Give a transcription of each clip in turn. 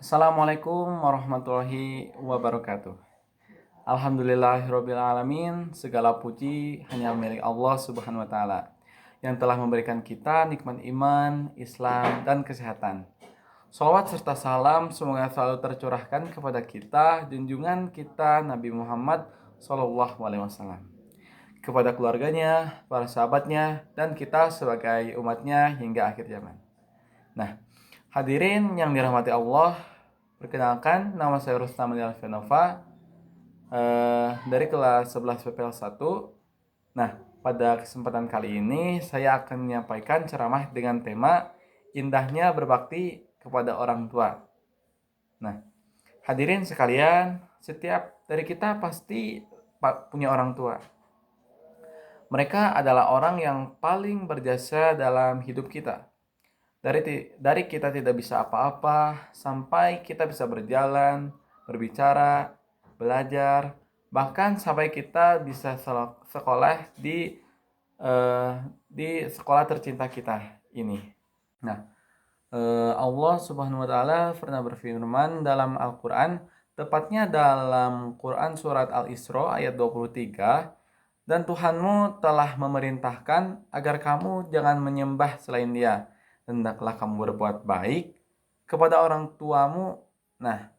Assalamualaikum warahmatullahi wabarakatuh. Alhamdulillahirabbil alamin, segala puji hanya milik Allah Subhanahu wa taala yang telah memberikan kita nikmat iman, Islam dan kesehatan. Shalawat serta salam semoga selalu tercurahkan kepada kita junjungan kita Nabi Muhammad Shallallahu alaihi wasallam, kepada keluarganya, para sahabatnya, dan kita sebagai umatnya hingga akhir zaman. Nah, hadirin yang dirahmati Allah, perkenalkan nama saya Rustam Alfianova dari kelas 11 PPL 1. Nah, pada kesempatan kali ini saya akan menyampaikan ceramah dengan tema indahnya berbakti kepada orang tua. Nah, hadirin sekalian, setiap dari kita pasti punya orang tua. Mereka adalah orang yang paling berjasa dalam hidup kita. Dari kita tidak bisa apa-apa sampai kita bisa berjalan, berbicara, belajar, bahkan sampai kita bisa sekolah di sekolah tercinta kita ini. Nah, Allah Subhanahu wa taala pernah berfirman dalam Al-Qur'an, tepatnya dalam Quran surat Al-Isra ayat 23, dan Tuhanmu telah memerintahkan agar kamu jangan menyembah selain Dia. Hendaklah kamu berbuat baik kepada orang tuamu. Nah,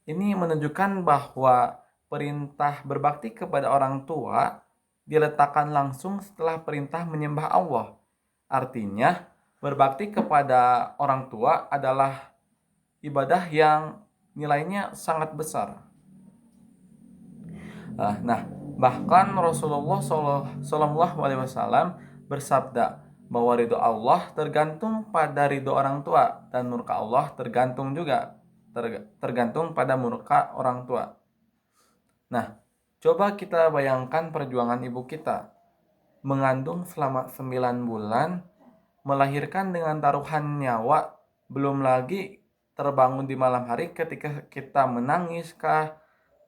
ini menunjukkan bahwa perintah berbakti kepada orang tua diletakkan langsung setelah perintah menyembah Allah. Artinya, berbakti kepada orang tua adalah ibadah yang nilainya sangat besar. Nah, bahkan Rasulullah Shallallahu alaihi wasallam bersabda bahwa ridho Allah tergantung pada ridho orang tua dan murka Allah tergantung pada murka orang tua. Nah, coba kita bayangkan perjuangan ibu kita mengandung selama 9 bulan, melahirkan dengan taruhan nyawa, belum lagi terbangun di malam hari ketika kita menangis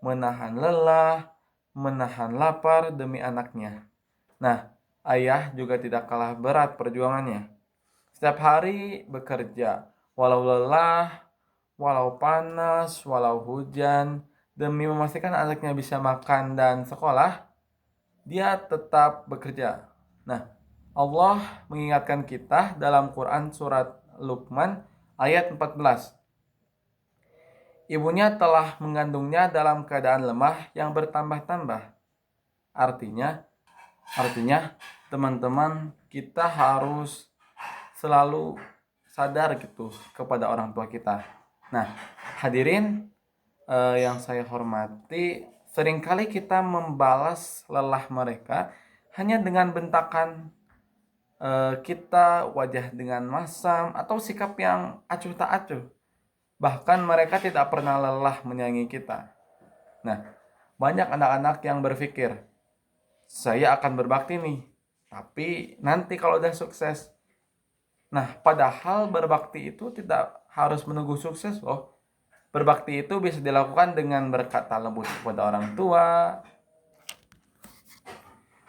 menahan lelah, menahan lapar demi anaknya. Nah, ayah juga tidak kalah berat perjuangannya. Setiap hari bekerja, walau lelah, walau panas, walau hujan, demi memastikan anaknya bisa makan dan sekolah, dia tetap bekerja. Nah, Allah mengingatkan kita dalam Quran surat Luqman ayat 14. Ibunya telah mengandungnya dalam keadaan lemah yang bertambah-tambah. Artinya teman-teman, kita harus selalu sadar gitu kepada orang tua kita. Nah, hadirin yang saya hormati, seringkali kita membalas lelah mereka hanya dengan bentakan kita, wajah dengan masam, atau sikap yang acuh tak acuh. Bahkan mereka tidak pernah lelah menyayangi kita. Nah, banyak anak-anak yang berpikir, saya akan berbakti nih, tapi nanti kalau udah sukses. Nah, padahal berbakti itu tidak harus menunggu sukses loh. Berbakti itu bisa dilakukan dengan berkata lembut kepada orang tua,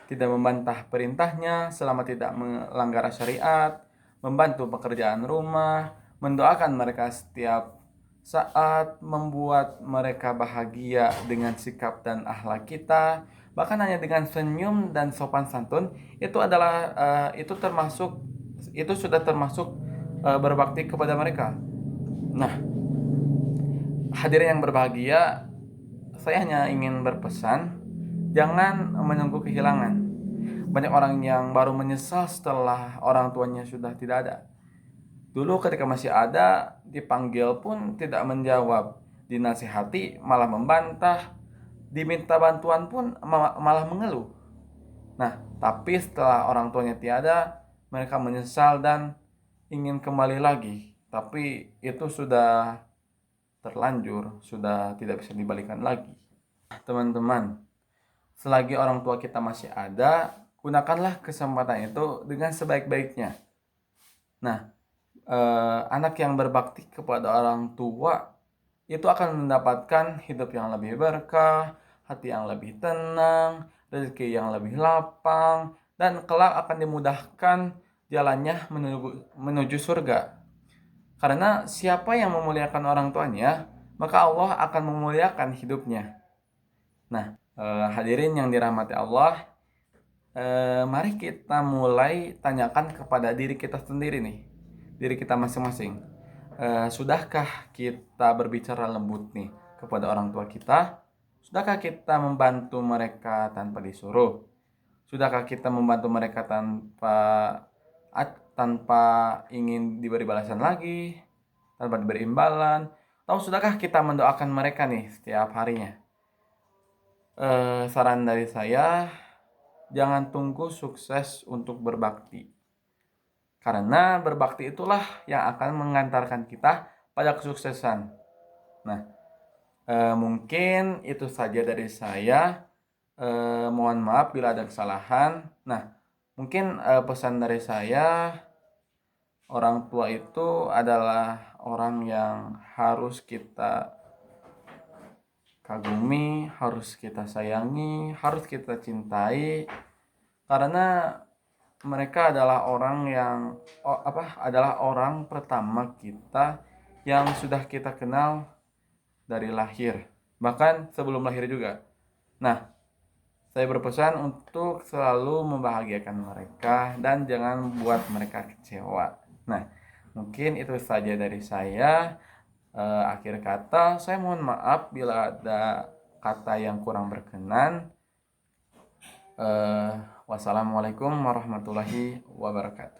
tidak membantah perintahnya selama tidak melanggar syariat, membantu pekerjaan rumah, mendoakan mereka setiap saat, membuat mereka bahagia dengan sikap dan akhlak kita, bahkan hanya dengan senyum dan sopan santun, itu sudah termasuk berbakti kepada mereka. Nah, hadirin yang berbahagia, saya hanya ingin berpesan, jangan menunggu kehilangan. Banyak orang yang baru menyesal setelah orang tuanya sudah tidak ada. Dulu ketika masih ada, dipanggil pun tidak menjawab, dinasihati malah membantah, diminta bantuan pun malah mengeluh. Nah, tapi setelah orang tuanya tiada, mereka menyesal dan ingin kembali lagi. Tapi itu sudah terlanjur, sudah tidak bisa dibalikan lagi. Teman-teman, selagi orang tua kita masih ada, gunakanlah kesempatan itu dengan sebaik-baiknya. Nah, anak yang berbakti kepada orang tua itu akan mendapatkan hidup yang lebih berkah, hati yang lebih tenang, rezeki yang lebih lapang, dan kelak akan dimudahkan jalannya menuju surga. Karena siapa yang memuliakan orang tuanya, maka Allah akan memuliakan hidupnya. Nah, hadirin yang dirahmati Allah, mari kita mulai tanyakan kepada diri kita sendiri nih, diri kita masing-masing. Sudahkah kita berbicara lembut nih kepada orang tua kita? Sudahkah kita membantu mereka tanpa disuruh? Sudahkah kita membantu mereka tanpa ingin diberi balasan lagi, tanpa diberi imbalan? Atau sudahkah kita mendoakan mereka nih setiap harinya? Saran dari saya, jangan tunggu sukses untuk berbakti. Karena berbakti itulah yang akan mengantarkan kita pada kesuksesan. Nah, mungkin itu saja dari saya. Mohon maaf bila ada kesalahan. Nah, mungkin pesan dari saya, orang tua itu adalah orang yang harus kita kagumi, harus kita sayangi, harus kita cintai, karena mereka adalah adalah orang pertama kita yang sudah kita kenal dari lahir, bahkan sebelum lahir juga. Nah, saya berpesan untuk selalu membahagiakan mereka dan jangan buat mereka kecewa. Nah, mungkin itu saja dari saya. Akhir kata, saya mohon maaf bila ada kata yang kurang berkenan. Wassalamualaikum warahmatullahi wabarakatuh.